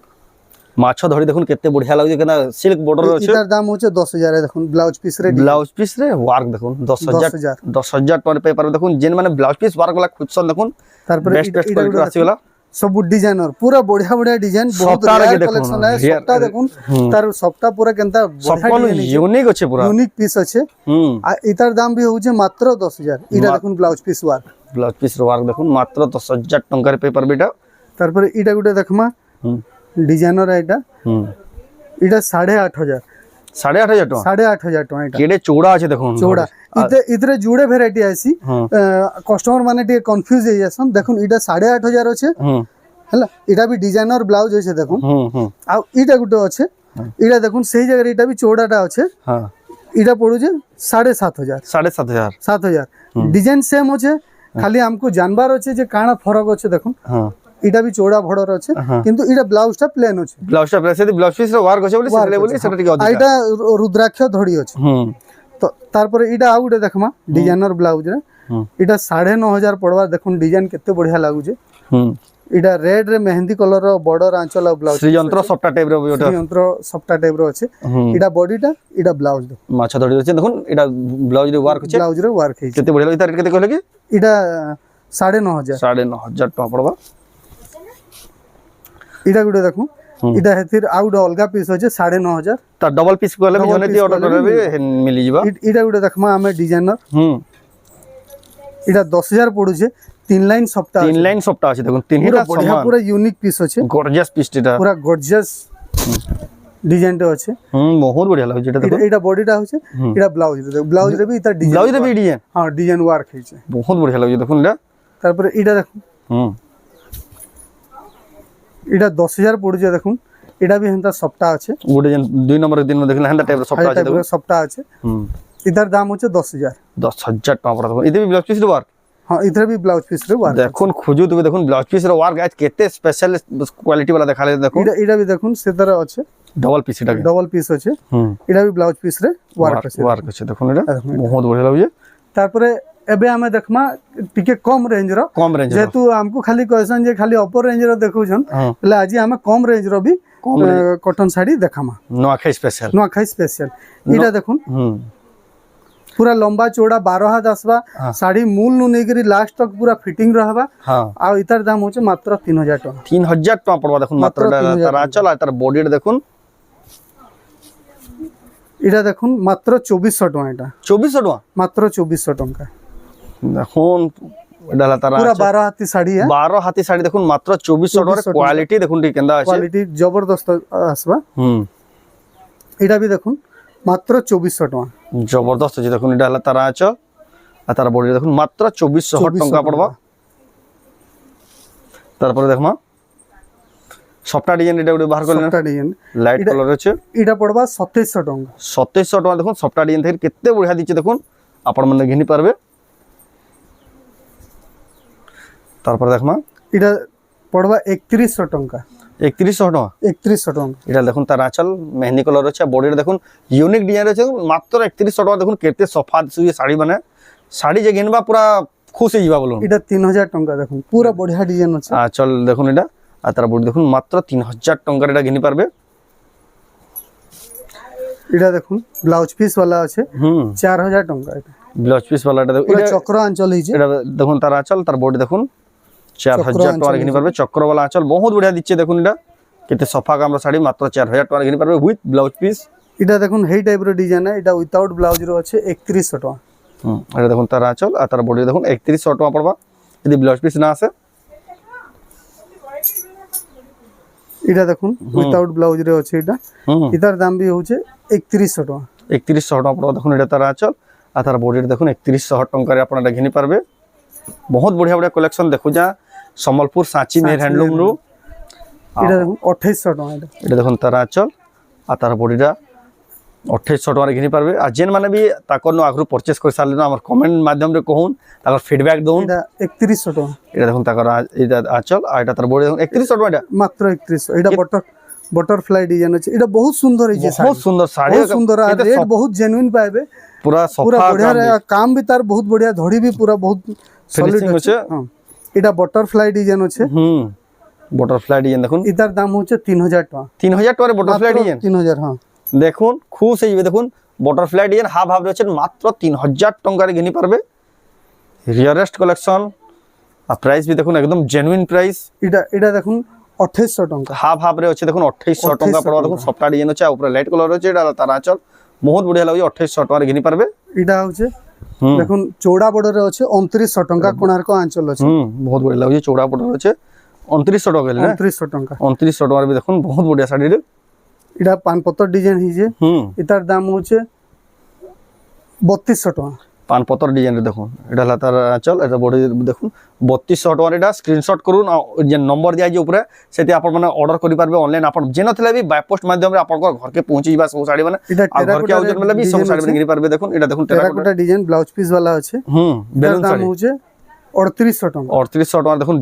মাছ ধড়ি দেখুন কেতে বঢ়িয়া লাগুছে কেনা সিল্ক বর্ডার আছে
এটার দাম হচ্ছে 10000 এ দেখুন ব্লাউজ পিস রে
ওয়ার্ক দেখুন 10000 টাকা পাই পারবে দেখুন যেন মানে ব্লাউজ পিস ওয়ার্ক वाला খুঁজছন দেখুন
তারপরে
বেস্ট কোয়ালিটি আছে वाला
सब डिजाइनर पूरा बढ़िया बढ़िया डिजाइन बहुत रेयर कलेक्शन है सबटा देखुन तार सबटा पूरा केनता
सबको यूनिक আছে পুরা
यूनिक पीस আছে आ इतार दाम भी होचे मात्र 10000 इटा देखुन ब्लाउज पीस वार्क
দেখুন মাত্র 10000 টাকার পেপার বিটা
তারপরে ইটা গুটে দেখমা ডিজাইনার এটা ইটা 8500
8500 টাকা
8500 টাকা এটা
কেডে চৌড়া আছে দেখুন
চৌড়া ইতরে জুড়ে ভ্যারাইটি আছে কস্টমার মানে টিকে কনফিউজ হই যাসন দেখুন ইটা 8500 আছে হলা ইটা भी ডিজাইনার ব্লাউজ আছে দেখুন আর ইটা গুটে আছে ইটা দেখুন সেই জায়গায় ইটা भी চৌড়াটা আছে
হ্যাঁ
ইটা পড়ুছে 7500 7000 ডিজাইন সেম আছে খালি আমকো জানবার আছে যে কানা ফরক আছে দেখুন
হ্যাঁ
এটা भी চৌড়া বর্ডার আছে কিন্তু এটা ব্লাউজটা প্লেন আছে
ব্লাউজটা প্লেন আছে ব্লাউজ পিস ওয়ার্ক আছে বলে সেটা বলি সেটা টিকে অধিক
এটা রুদ্রাক্ষ ধড়ি আছে তো তারপরে এটা আউ গুটে দেখমা ডিজাইনার ব্লাউজ রে এটা 9500 পড়বা দেখুন ডিজাইন কেতে বঢ়িয়া লাগুছে এটা রেড রে মেহেंदी কলর বর্ডর আঁচল ব্লাউজ
শ্রীযন্ত্র সফটটা টাইপ রে ওটা
শ্রীযন্ত্র সফটটা টাইপ রে আছে এটা বডিটা এটা ব্লাউজ
মাছ ধড়ি আছে দেখুন এটা ব্লাউজ রে ওয়ার্ক আছে
ব্লাউজ রে ওয়ার্ক হইছে
কেতে বঢ়িয়া লাগে রেট কেতে কইলে কি
এটা 9500
9500 টাকা পড়বা
এটা গুটে দেখুন এটা হেতির আউট অলগা পিস আছে 9500
তা ডবল পিস কইলে भी জনেটি অর্ডর করবে মিলি যাবা
এটা গুটে দেখমা আমি ডিজাইনার এটা 10000 পড়ুছে 3 লাইন সফটটা আছে দেখুন তিনটা সমান পুরো ইউনিক পিস আছে
গর্জিয়াস পিস এটা
পুরো গর্জিয়াস ডিজাইনটা আছে
বহুত বঢ়িয়া লাগে যেটা দেখুন
এটা বডিটা হচ্ছে এটা ব্লাউজ রে भी এটা ডিজাইন
ব্লাউজ রে भी ডিজাইন
হ্যাঁ ডিজাইন ওয়ার্ক হইছে
বহুত বঢ়িয়া লাগে দেখুন এটা
তারপরে এটা দেখুন এটা 10000 পড়ুছে দেখুন এটা भी হেনতা সফটটা আছে
গোটে যেন 2 নম্বর দিন দেখলে হেনতা টাইপের সফটটা আছে দেখুন
সফটটা আছে এটার দাম হচ্ছে 10000
টাকা পড়া দেখুন এতে भी ব্লাউজ পিস ওয়ার্ক
हाँ इधर भी ब्लाउज पीस रे वर्क
দেখুন খুজু তুমি দেখুন ব্লাউজ পিস র ওয়ার্ক গাইজ কেতে স্পেশাল কোয়ালিটি वाला দেখালে দেখুন
এটা भी দেখুন সে तरह আছে
ডবল পিস এটা
ডবল পিস আছে এটা भी ব্লাউজ পিস রে ওয়ার্ক আছে
ওয়ার্ক আছে দেখুন এটা বহুত বঢ়িয়া লাগুছে
তারপরে এবে আমি দেখমা টিকে কম রেঞ্জ র
কম রেঞ্জ
যেহেতু আমকু খালি কইছন যে খালি অপর রেঞ্জ র দেখুছন
হ্যাঁ।
એટલે আজি আমি কম রেঞ্জ র भी কটন শাড়ি দেখামা
নোয়াখাই স্পেশাল
নোয়াখাই স্পেশাল এটা দেখুন
হুম
पूरा लंबा चौड़ा 12 हाथ आसबा साड़ी मूल नु नेगरी लास्ट तक पूरा फिटिंग रहबा
হ্যাঁ
आ इतर दाम होचे मात्र 3000 টাকা
3000 টাকা পড়বা দেখুন মাত্র
মাত্র 3000
তার আঁচল আর তার বডিটা দেখুন
এটা দেখুন মাত্র 2400 টাকা এটা
2400 টাকা
মাত্র 2400 টাকা
দেখুন এটা হলো তার
पूरा 12 हाथी साड़ी है
12 হাতি শাড়ি দেখুন মাত্র 2400 টাকার কোয়ালিটি দেখুন ঠিক কেন্দা আছে
क्वालिटी जबरदस्त आसबा
হুম
এটা भी দেখুন মাত্র 2400 টাকা
জবরদস্ত আছে দেখুন এটা হলো তার আঁচল আর তার বডি দেখুন মাত্র 2400 টাকা পড়বা তারপরে দেখমা সফটটা ডিজাইন এটা উড়ে বাহার করলেন
সবটা ডিজাইন
লাইট কালার আছে
এটা পড়বা 2700 টাকা
2700 টাকা দেখুন সফটটা ডিজাইন থেকে কেতে বঢ়িয়া দিচ্ছে দেখুন আপন মানে ঘিনি পারবে তারপরে দেখমা
এটা পড়বা 3100 টাকা
3100 টাকা
3100 টাকা
এটা দেখুন তার আঁচল মেহেন্দি কালার আছে বডিটা দেখুন ইউনিক ডিজাইন আছে মাত্র 3100 টাকা দেখুন কেতে সফা সুই শাড়ি মানে শাড়ি যে ঘিনবা পুরা খুশি যাবা বলুন
এটা 3000 টাকা দেখুন পুরা বঢ়িয়া ডিজাইন আছে
আঁচল দেখুন এটা আর তার বডি দেখুন মাত্র 3000 টাকার এটা ঘিনি পারবে
এটা দেখুন ব্লাউজ পিস वाला আছে
হুম
4000 টাকা এটা
ব্লাউজ পিস वाला এটা
পুরা চক্র অঞ্চল হইছে
এটা দেখুন তার আঁচল তার বডি দেখুন 4000 টাকা ঘিনি পারবে চক্রওয়ালা আঁচল বহুত বঢ়িয়া দিচ্ছে দেখুন এটা কেতে সফা কামরা শাড়ি মাত্র 4000 টাকা ঘিনি পারবে উইথ ব্লাউজ পিস
এটা দেখুন হেই টাইপর ডিজাইন এটা উইথাউট ব্লাউজ র আছে 3100 টাকা
এটা দেখুন তার আঁচল আর তার বডি দেখুন 3100 টাকা পড়বা যদি ব্লাউজ পিস না আসে
এটা দেখুন উইথাউট ব্লাউজ রে আছে এটা
হুম
এটার দাম भी হচ্ছে 3100 টাকা
3100 টাকা পড়বা দেখুন এটা তার আঁচল আর তার বডি দেখুন 3100 টাকারে আপনারা ঘিনি পারবে বহুত বঢ়িয়া বঢ়িয়া কালেকশন দেখু যা সম্বলপুর সাঁচি মেহের হ্যান্ডলুম রু
এটা দেখুন 2800 টাকা
এটা দেখুন তার আঁচল আর তার বডিটা 2800 টাকার ঘিনি পারবে আর যেন মানে বি তাকর আগ্রহ পরচেস করে সারলে আমার কমেন্ট মাধ্যমে কহুন তাকর ফিডব্যাক দউন
এটা 3100 টাকা
এটা দেখুন তাকর এটা আঁচল আর এটা তার বডি দেখুন 3100 টাকা এটা
মাত্র 3100 এটা বটারফ্লাই ডিজাইন আছে এটা বহুত সুন্দর হইছে
বহুত সুন্দর শাড়ি
बहुत सुंदर আর রেট बहुत जेन्युइन পাবে
পুরা
पूरा
সফা
बढ़िया काम भी तार बहुत बढ़िया धड़ी भी पूरा बहुत सॉलिड
Finishing
আছে
আছে।
हां এটা বটারফ্লাই ডিজাইন আছে
হুম বাটারফ্লাই ডিজাইন দেখুন
এটার দাম হচ্ছে 3000 টাকা
3000 টাকার বাটারফ্লাই ডিজাইন
3000 হ্যাঁ
দেখুন খুশ হয়ে যাবে দেখুন বাটারফ্লাই ডিজাইন হাফ হাফ রয়েছে মাত্র 3000 টাকার ঘিনি পারবে রিয়ারেস্ট কালেকশন আর প্রাইস भी দেখুন একদম জেনুইন প্রাইস
এটা দেখুন 2800 টাকা
হাফ হাফ রে আছে দেখুন 2800 টাকা পড়বা দেখুন সফটটা ডিজাইন আছে আর উপরে লাইট কালার আছে এটা তার আঁচল বহুত বঢ়িয়া লাগে 2800 টাকার ঘিনি পারবে
এটা হচ্ছে
হুম
দেখুন চৌড়া বর্ডারে আছে 2900 টাকা কোণার্ক অঞ্চল আছে
বহুত বঢ়িয়া লাগে চৌড়া পড়া আছে 2900 টাকা গেলে না
2900 টাকা
2900 টাকার भी দেখুন বহুত বঢ়িয়া শাড়ি রে
এটা পানপত্র ডিজাইন হইছে
হুম
এটার দাম হচ্ছে 3200 টাকা
পান পতর ডিজাইন দেখুন এটা হলো তার আঁচল এটা বডি দেখুন 3200 টাকার এটা স্ক্রিনশট করুন যে নম্বর দিয়া যে উপরে সেটি আপন মানে অর্ডার করি পারবে অনলাইন আপন যেন থলে বি বাই পোস্ট মাধ্যমে আপন ঘরকে পৌঁছে যাবা সব শাড়ি মানে
এটা
আর ঘরকে আউজন মানে বি সব শাড়ি মানে কিনি পারবে দেখুন এটা দেখুন
টেরাকোটা ডিজাইন ব্লাউজ পিস वाला আছে
বেলুন
দাম
শাড়ি
হচ্ছে 3800 টাকা
3800 টাকা দেখুন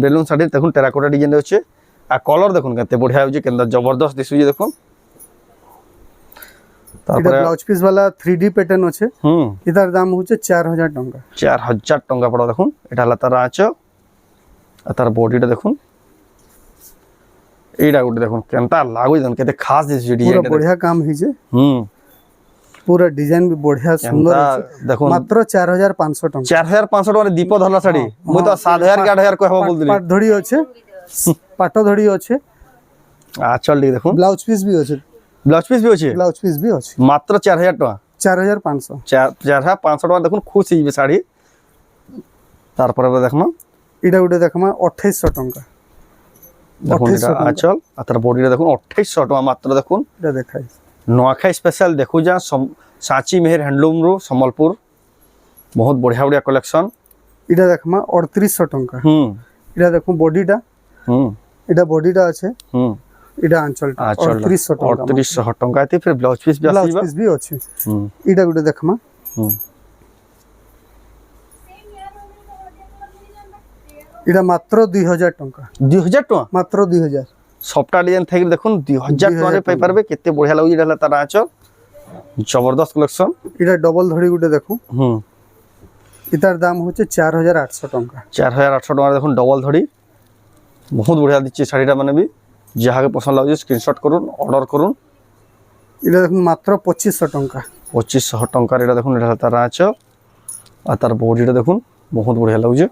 বেলুন শাড়ি দেখুন টেরাকোটা ডিজাইন আছে আর কলর দেখুন কত বঢ়িয়া হচ্ছে কেন্দ্র জবরদস্ত দিশুছে দেখুন
এটা
তারপরে
ব্লাউজ পিস वाला 3D প্যাটার্ন আছে এটার দাম হচ্ছে 4000 টাকা
4000 টাকা পড়া দেখুন এটা হলো তার আঁচল আর তার বডিটা দেখুন এইটা গোটে দেখুন কেনতা লাগুই দেখুন কেতে খাস দিছে
পুরো
ডিজাইন
बढ़िया काम হইছে
হুম
पूरा डिजाइन भी बढ़िया सुंदर
কেনতা
আছে
দেখুন
মাত্র 4500 টাকা
4500 টাকা দীপ ধরলা শাড়ি মুই তো 7000 কি 8000 কই হবো বলদিলি
পাট ধড়ি আছে পাট ধড়ি আছে
আঁচল টি দেখুন
ব্লাউজ পিস भी আছে
ব্লাউজ পিস भी আছে
ব্লাউজ পিস भी আছে
মাত্র 4000 টাকা
4500
4500 টাকা দেখুন খুশি যাবে শাড়ি তারপরে দেখুন
এটা উঠে দেখমা 2800 টাকা
দেখুন এটা
2800 টাকা।
আঁচল আর তার বডিটা দেখুন 2800 টাকা মাত্র দেখুন
এটা দেখাই
নোয়াখাই স্পেশাল দেখু যা সাঁচি মেহের হ্যান্ডলুম রু সম্বলপুর বহুত বঢ়িয়া বঢ়িয়া কালেকশন
এটা দেখমা 3800 টাকা
হুম
এটা দেখুন বডিটা
হুম
এটা বডিটা আছে
হুম
এটা আঁচলটা
আঁচল
3800 টাকা
3800 টাকা তে ফির ব্লাউজ পিস भी
ব্লাউজ
আসিবা
পিস भी আছে
হুম
এটা উঠে দেখমা
হুম
এটা মাত্র 2000 টঙ্কা
2000 টাকা
মাত্র 2000
সবটা ডিজাইন থাকি দেখুন 2000 টাকা পাই পারবে কেতে বঢ়িয়া লাগুଛି এটা তার আঁচল জবরদস্ত কালেকশন
এটা ডবল ধড়ি গুটে দেখুন
হুম
এটার দাম হচ্ছে 4800 টঙ্কা
4800 টাকা দেখুন ডবল ধড়ি বহুত বঢ়িয়া দিচ্ছে শাড়িটা মানে বি যাহাকে পছন্দ লাগুছে স্ক্রিনশট করুন অর্ডার করুন
এটা দেখুন মাত্র 2500 টঙ্কা
2500 টাকার এটা দেখুন এটা তার আঁচল আর তার বডিটা দেখুন বহুত বঢ়িয়া লাগুছে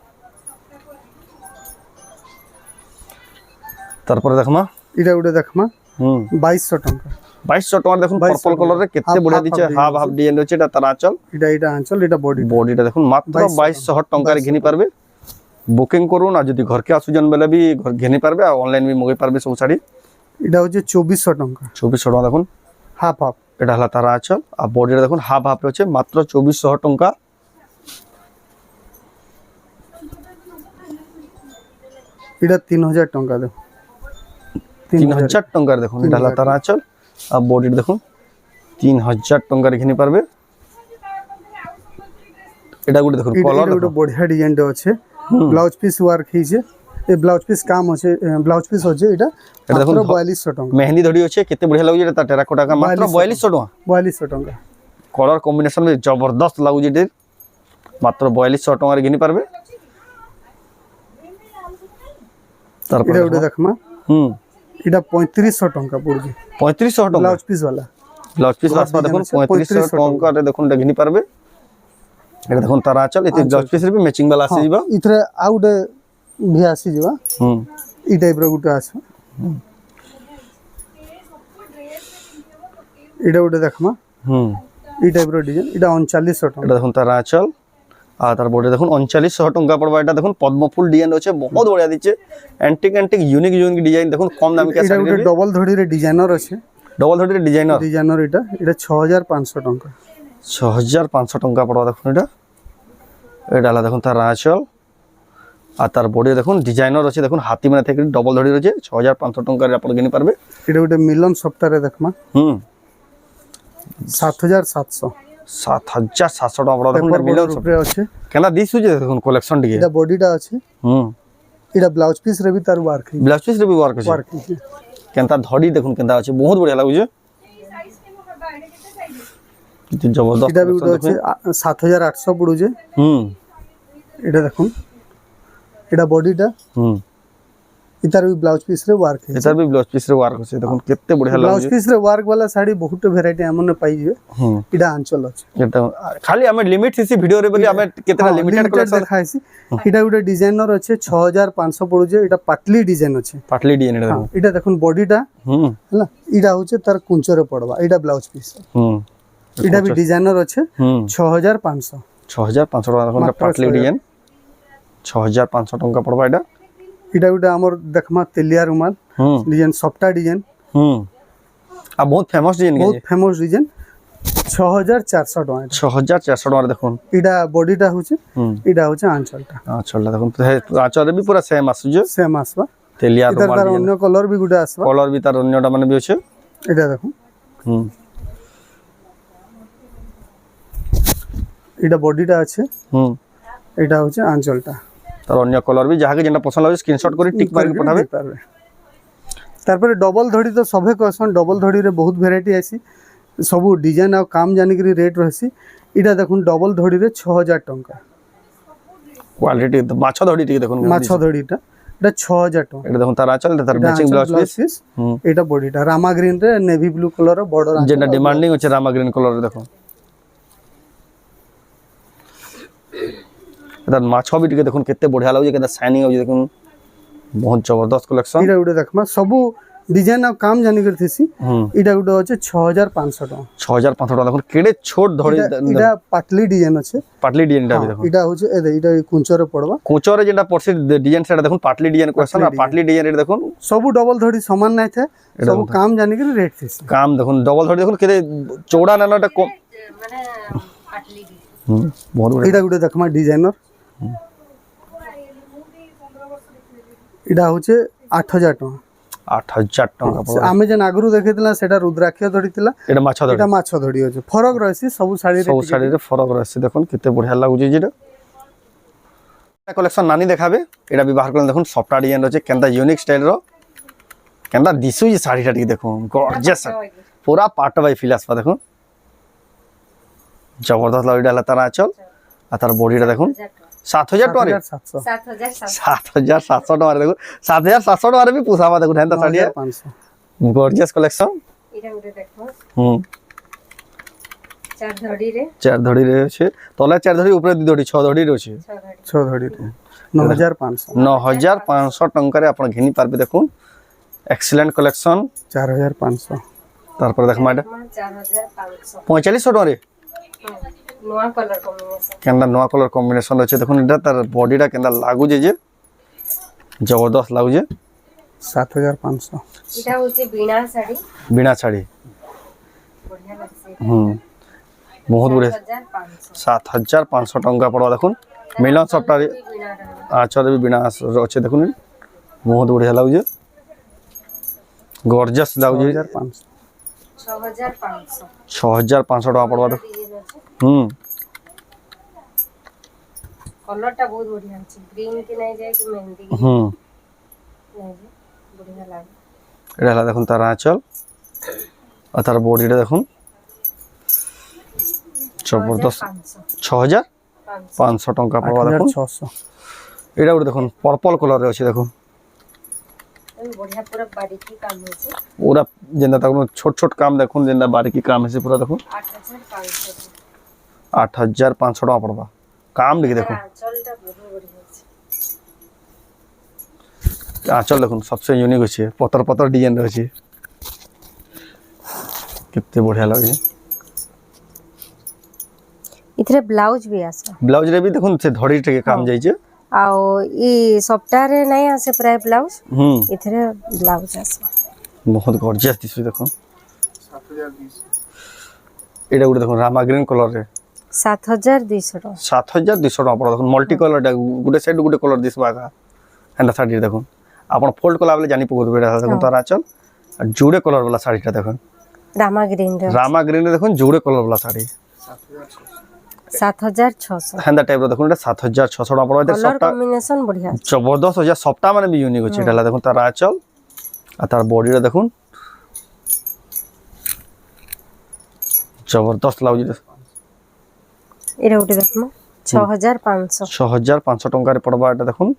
তারপরে দেখমা
এটা গুটে দেখমা
হুম
2200 টঙ্কা
2200 টাকা দেখুন
2200
পার্পল কালারে কেতে বঢ়িয়া দিচ্ছে হাফ হাফ ডিজাইন রয়েছে এটা তার আঁচল
এটা আঁচল এটা বডি
বডিটা দেখুন মাত্র 2200 টাকার ঘিনি পারবে বুকিং করুন আর যদি ঘরকে আসুজন বেলে বি ঘর ঘিনি পারবে আর অনলাইন বি মগাই পারবে সব শাড়ি
এটা হচ্ছে 2400 টঙ্কা
2400 টাকা দেখুন
হাফ হাফ
এটা হলো তার আঁচল আর বডিটা দেখুন হাফ হাফ রয়েছে মাত্র 2400 টাকা
এটা 3000 টঙ্কা দেখুন
3000 টাকার দেখুন এটা হলো তার আঁচল আর বডিটা দেখুন 3000 টাকার ঘিনি পারবে এটা গুলো দেখুন কলার
এটা বড়িয়া ডিজাইনটা আছে ব্লাউজ পিস ওয়ার্ক হইছে এই ব্লাউজ পিস কাম আছে ব্লাউজ পিস হচ্ছে এটা
এটা দেখুন
4200 টাকা
মেহেন্দি ধড়ি আছে কেতে বঢ়িয়া লাগুছে এটা টেরাকোটা টাকা মাত্র 4200 টাকা
4200 টাকা
কলার কম্বিনেশন জবরদস্ত লাগুছে এটির মাত্র 4200 টাকার ঘিনি পারবে তারপর
এটা ওটা দেখমা
হুম
এটা 3500 টাকা পড়ছে
3500 টাকা
ব্লাউজ পিস वाला
ব্লাউজ পিস আসবা দেখুন 3500 টাকা দেখুন এটা ঘিনি পারবে এটা দেখুন তার আঁচল এতে ব্লাউজ পিস রে ম্যাচিং वाला আসি ଯିବା
ইতরে আউটে ভি আসি ଯିବା
হুম
এই টাইপ র গুটা আছে এটা ওটা দেখমা
হুম
এই টাইপ র ডিজাইন এটা 3900 টাকা
এটা দেখুন তার আঁচল আর তার বডি দেখুন 3900 টাকা পড়বা এটা দেখুন পদ্মফুল ডিজাইন আছে বহুত বড়িয়া দিচ্ছে অ্যান্টিক ইউনিক ডিজাইন দেখুন কম দামে কে
এটা ওটা ডবল ধড়ি রে ডিজাইনার আছে
ডবল ধড়ি ডিজাইনার
ডিজাইনার এটা 6500 টাকা
6500 টাকা পড়বা দেখুন এটা হলো দেখুন তার আঁচল আর তার বডি দেখুন ডিজাইনার আছে দেখুন হাতি মানে থেকে ডবল ধড়ি রয়েছে 6500 টাকার আপনি কিনে পারবে
এটা ওটা মিলন সপ্তাহে দেখমা
হুম
7700
7700 টাকা পড়বা দেখুন মিলন
উপরে আছে
কেনা দিস হচ্ছে দেখুন কালেকশন টিকে
এটা বডিটা আছে
হুম
এটা ব্লাউজ পিস রে বি তার ওয়ার্ক
ব্লাউজ পিস রে বি ওয়ার্ক আছে
ওয়ার্ক
কেনতা ধড়ি দেখুন কেনতা আছে বহুত বড়িয়া লাগুছে কিন্তু জবরদস্ত
এটা বি ওটা আছে 7800 পড়ুছে
হুম
এটা দেখুন এটা বডিটা
হুম
ইতার বি ব্লাউজ পিস রে ওয়ার্ক
এটার বি ব্লাউজ পিস রে ওয়ার্ক আছে দেখুন কেতে বড়িয়া
ব্লাউজ
লাগুছে
পিস রে ওয়ার্ক वाला শাড়ি বহুত ভ্যারাইটি আমনে পাই যাবে
হুম
এটা আঁচল আছে
এটা খালি আমি লিমিট সিসি ভিডিও রে বলি আমি কেতনা লিমিটেড কালেকশন
দেখাইছি এটা ওটা ডিজাইনার আছে 6500 পড়ুছে এটা পাটলি ডিজাইন আছে
পাটলি ডিজাইন এটা দেখুন
এটা দেখুন বডিটা
হুম
হলা এটা হচ্ছে তার কুঞ্চরে পড়বা এটা ব্লাউজ পিস
হুম
এটা বি ডিজাইনার আছে
হুম
6500
6500 টাকা দেখুন পাটলি ডিজাইন 6500 টাকা পড়বা এটা
এটা ওটা আমার দেখমা তেলিয়া রুমাল
হুম
ডিজাইন সফটা ডিজাইন
হুম আর বহুত ফেমাস ডিজাইন
বহুত ফেমাস ডিজাইন 6400 টাকা
6400 টাকা দেখুন
এটা বডিটা হচ্ছে
হুম
এটা হচ্ছে আঁচলটা
আঁচলটা দেখুন আঁচলে বি পুরা সেম আসুছে
সেম আসবা
তেলিয়া
এটার
রুমাল
তার অন্য কলর বি গুটা আসবা
কলর বি তার অন্যটা মানে বি আছে
এটা দেখুন
হুম
এটা বডিটা আছে
হুম
এটা হচ্ছে আঁচলটা
তার অন্য কলর বি যাহাকে যেটা পছন্দ হবে স্ক্রিনশট করে টিক মারি পাঠাবে
পারবে তারপরে ডবল ধড়ি তো সবে কসন ডবল ধড়ি রে বহুত ভ্যারাইটি আছে সবু ডিজাইন আর কাম জানিকি রেট রহেছি এটা দেখুন ডবল ধড়ি রে 6000 টাকা
কোয়ালিটি মাছ ধড়ি টিকে দেখুন
মাছ ধড়িটা এটা 6000 টাকা
এটা দেখুন তার আঁচল তার ম্যাচিং ব্লাউজ পিস হুম
এটা বডিটা রামা গ্রিন রে নেভি ব্লু কালার বর্ডার
যেটা ডিমান্ডিং হচ্ছে রামা গ্রিন কালার দেখুন এটা মাছ বি টিকে দেখুন কেতে বঢ়িয়া লাগুছে কেতে শাইনিং হচ্ছে দেখুন বহুত জবরদস্ত কালেকশন
এটা উঠে দেখমা সবু ডিজাইন আর কাম জানিকি থিসি
হুম
এটা উঠে হচ্ছে 6500 টাকা
6500 টাকা দেখুন কেড়ে ছোট ধড়ি
এটা পাটলি ডিজাইন আছে
পাটলি ডিজাইনটা বি দেখুন
এটা হচ্ছে এটা কুঞ্চরে পড়বা
কোচরে যেটা পড়ছে ডিজাইন সেটা দেখুন পাটলি ডিজাইন কোয়েশ্চন আর পাটলি ডিজাইন এটা দেখুন
সবু ডবল ধড়ি সমান নাই থাকে সবু কাম জানিকি রেট থিসি
কাম দেখুন ডবল ধড়ি দেখুন কেতে চৌড়া নানাটা কম হুম বহুত বড়
এটা উঠে দেখমা ডিজাইনার এটা হচ্ছে 8000 টাকা
8000 টাকা পড়বে
আমি যেন আগুরু দেখাইছিলাম সেটা রুদ্রাক্ষ ধরিଥିଲା
এটা মাছ ধড়ি
এটা মাছ ধরি আছে ফরক রয়েছে সবু শাড়ি
সব শাড়িরে ফরক আছে দেখুন কেতে বঢ়িয়া লাগুছে যেটা कलेक्शन नानी देखाबे एटा भी बाहर करन देखुन सफ्टा डिजाइन रचे केनता यूनिक स्टाइल रो केनता दिसु जे साड़ी टी देखुन गॉर्जियस पूरा पार्ट बाय फिल आसपा देखुन जबरदस्त लाइट हला तारा चल आ तार बॉडी टा देखुन 7000 टका रे
700
7700 टका रे देखुन 7700 टका रे भी पुसाबा देखुन हेनता साड़ी
500
गॉर्जियस कलेक्शन
এটা গুটে দেখো चार धड़ी रे
আছে তলে 4 ধড়ি উপরে 2 ধড়ি 6 ধড়ি রছে
6 ধড়ি 9500
9500 टंका रे आपण घिनी पारबे देखुन एक्सीलेंट कलेक्शन
4500
तारपर देखमा एटा
4500
4500 टका रे
नवा कलर कॉम्बिनेशन
केनदा नवा कलर कॉम्बिनेशन अछि देखुन एटा तार बॉडी टा केनदा लागु जे जबरदस्त लागु जे
7500
এটা হচ্ছে বিনা শাড়ি
बिना साड़ी
बढ़िया লাগছে
बहुत बढ़िया
7500
7500 टंका पड़वा देखुन मिलन सप्टा रे
বিনা রঙ
आचर भी बिना अच्छे देखुन बहुत बढ़िया लागु जे गॉर्जियस लागु जे
6500
6500 टका पड़वा देख
कलरটা बहुत बढ़िया আছে গ্রিন কি নাই যায় কি মেহেंदी নাই যায় बढ़िया লাগে
এটা হলা দেখুন তার আঁচল আর তার বডিটা দেখুন জবরদস্ত 6500 টঙ্কা পড়বা দেখুন
600
এটা ওটা দেখুন পার্পল কালার রে আছে দেখুন
बढ़िया पूरा बारीकी काम হয়েছে
पूरा जेंदा तक छोट छोट काम देखुन जेंदा बारीकी काम है पूरा देखुन 8500 टका पड़बा काम लिख देखुन
আঁচলটা বহুত बढ़िया আছে
आंचल देखुन सबसे यूनिक अछि पतर पतर डिजाइन रहछि कितने बढ़िया लागे
इथरे ब्लाउज भी आसे
ब्लाउज रे भी देखुन से धड़ी के काम जाई छै
आओ ई सप्ताहरे नहीं आसे प्राय ब्लाउज इथरे ब्लाउज आसे
बहुत गॉर्जियस दिसु देखुन
7200
एटा गुटे देखुन रामा ग्रीन कलर रे
7200 टका
7200 टका पड़ देखुन मल्टी कलर टा गुटे साइड गुटे कलर दिसबा का एंड साड़ी देखुन आपण फोल्ड कला बेले जानी पकड़ बेटा देखुन तारा चल जोड़े कलर वाला साड़ी टा देखुन
रामा ग्रीन
रे देखुन जोड़े कलर वाला साड़ी
7600
हेंदा टाइप रो देखुन एटा 7600 टका पड़बा
कलर कॉम्बिनेशन बढ़िया
जबरदस्त हो जा सप्ताह माने भी यूनिक होची एटा देखुन तारा चल आ तार बॉडी रे देखुन जबरदस्त लागु
एटा उठे देखमा 6500
टंका रे पड़बा एटा देखुन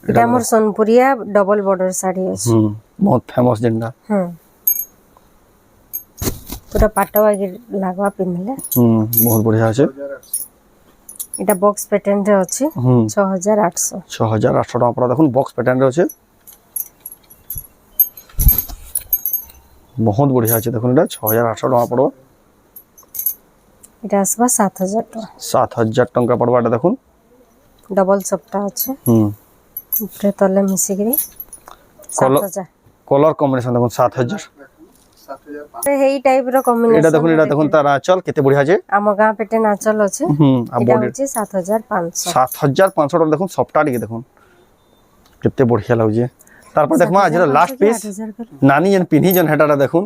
এটা মোর সোনপুরিয়া ডবল বর্ডার শাড়ি আছে
बहुत फेमस जेंडा
পুরা পাটো আগে লাগবা পিনলে
बहुत बढ़िया আছে
এটা বক্স প্যাটার্ন রে আছে 6800
टका पड़ा देखुन बॉक्स पैटर्न रे আছে बहुत बढ़िया আছে দেখুন এটা 6800 टका पड़ो
এটা আসবা 7000 টাকা
7000 टका पड़बा এটা দেখুন
ডবল সপটা আছে উপরে তলে মিশি গরি 7000
कलर कॉम्बिनेशन देखुन 7000
এই টাইপ র কম্বিনেশন
এটা দেখুন তার আঁচল কেতে बढ़िया আছে
ଆମ ଗାଁ পেটে নাচল আছে এটা হচ্ছে 7500
7500 টাকা দেখুন সফটা টিকে দেখুন কেতে बढ़िया লাগুছে তারপর দেখমা আজ লাস্ট পিস নানি জেন পিনি জেন হেটাটা দেখুন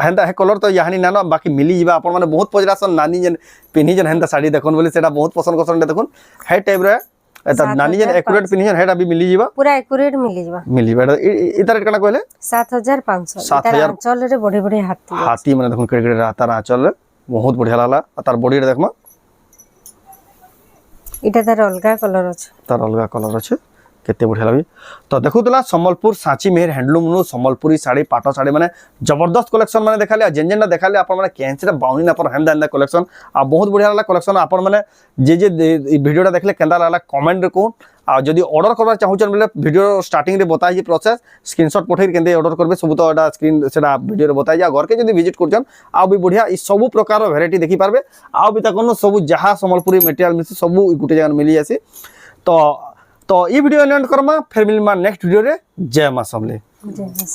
হেনতা হে কলর তো ইয়াহানি না না বাকি মিলি যাবা আপন মানে বহুত পজরাসন নানি জেন পিনি জেন হেনতা শাড়ি দেখুন বলি সেটা বহুত পছন্দ করছন দেখুন হে টাইপ রে এটা নানি জেন একুরেট পিনি জেন হেটা भी মিলি যাবা
पूरा एकुरेट मिली जाबा
এটা ইতা রেট কেনা কইলে
7500
7000
আঁচল রে বড় বড় হাতি
হাতি মানে দেখুন কেড়ে কেড়ে তার আঁচল রে বহুত बढ़िया লাগলা আর তার বডি রে দেখমা
এটা তার অলগা কালার আছে
তার অলগা কালার আছে কেতে बढ़िया লাগি তো দেখুতলা সম্বলপুর সাঁচি মেহের হ্যান্ডলুম नु সম্বলপুরি শাড়ি পাটো শাড়ি মানে জবরদস্ত কালেকশন মানে দেখালে আর যেন দেখালে আপন মানে ক্যান্সিটা বাউনি না পর হেন্দা হেন্দা কালেকশন আর বহুত बढ़िया লাগলা কালেকশন আপন মানে যে এই ভিডিওটা দেখলে কেন্দা লাগলা কমেন্ট রে কোন আর যদি অর্ডার করবা চাহুছন বলে ভিডিও স্টার্টিং রে বতাই যে প্রসেস স্ক্রিনশট পঠাই কেন্দে অর্ডার করবে সব তো এটা স্ক্রিন সেটা ভিডিও রে বতাই যা ঘরকে যদি ভিজিট করছন আর भी बढ़िया ই সব প্রকার ভ্যারাইটি দেখি পারবে আর भी তখন সব যাহা সম্বলপুরি ম্যাটেরিয়াল মিছি সব গুটে জায়গা মিলি আসি তো ये वीडियो एंड करमा फिर मिलमा नेक्स्ट वीडियो रे जय मां समले
जय मां